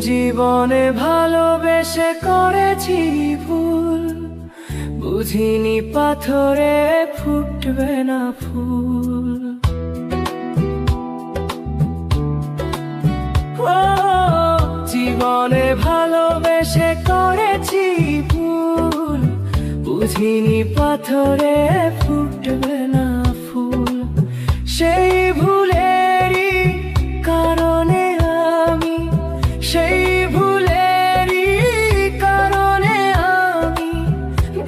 জীবনে ভালোবেসে করেছি ভুল, বুঝিনি পাথরে ফুটবে না ফুল। জীবনে ভালোবেসে করেছি ভুল, বুঝিনি পাথরে ফুটবে না ফুল। সেই ভুলেরই কারণে আমি, সেই ভুলেরই কারণে আমি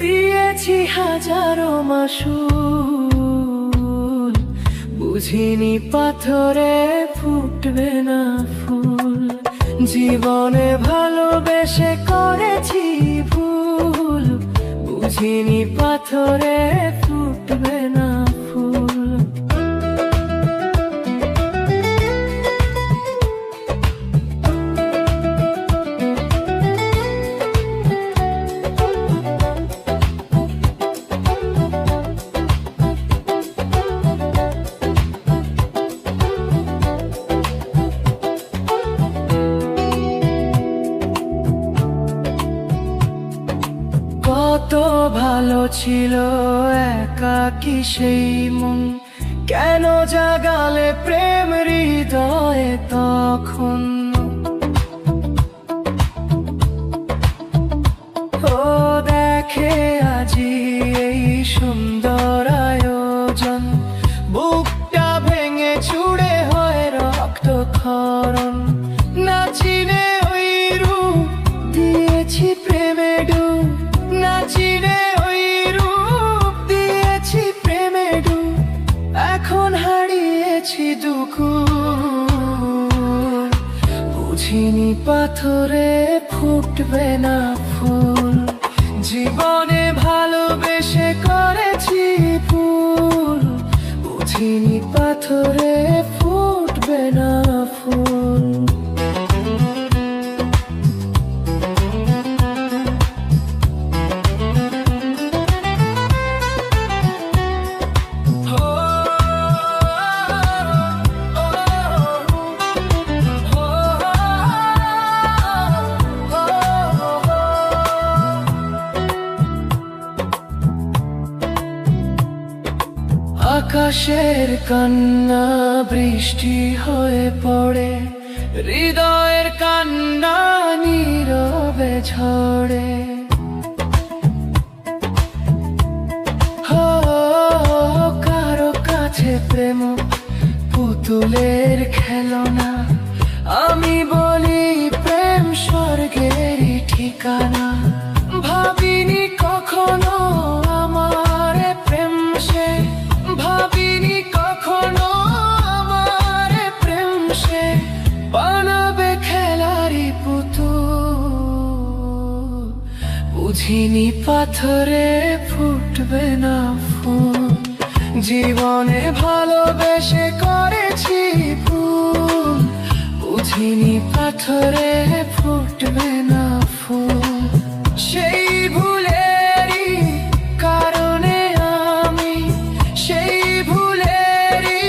দিয়েছি হাজারো মাসুল, বুঝিনি পাথরে ফুটবে না ফুল। জীবনে ভালোবেসে করেছি ভুল, বুঝিনি পাথরে ফুটবে না ফুল। কত ভালো ছিল একাকী সেই মন, কেন জাগালে প্রেম হৃদয়ে তখন। ও দেখে আজি এই সুন্দর আয়োজন, বুকটা ভেঙে চুড়ে হয় রক্তক্ষরণ। না চিনে ওই রূপ দিয়েছি প্রেমে ডুব, না চিনে ওই রূপ দিয়েছি প্রেমে ডুব। এখন হারিয়েছি দুকুল, বুঝিনি পাথরে ফুটবে না ফুল। জীবনে ভালোবেসে করেছি ভুল, বুঝিনি পাথরে ফুটবে না ফুল। আকাশের কান্না বৃষ্টি হয়ে পড়ে, হৃদয়ের কান্না নীরবে ঝরে। কারো কাছে প্রেম পুতুলের খেলনা, আমি বলি প্রেম স্বর্গের ঠিকানা। ভাবিনি কখনো আমার প্রেম সে, ভাবিনি কখনো আমার প্রেম সে বানাবে খেলারি পুতুল, বুঝিনি পাথরে ফুটবে না ফুল। জীবনে ভালোবেসে করেছি ভুল, বুঝিনি পাথরে ফুটবে না ফুল। সেই ভুলেরই কারণে আমি, সেই ভুলেরই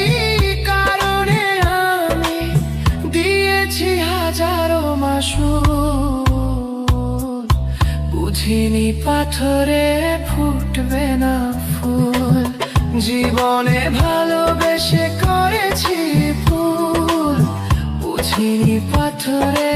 কারণে আমি দিয়েছি হাজারো মাসুল, বুঝিনি পাথরে ফুটবে না ফুল। জীবনে ভালোবেসে করেছি ভুল, বুঝিনি পাথরে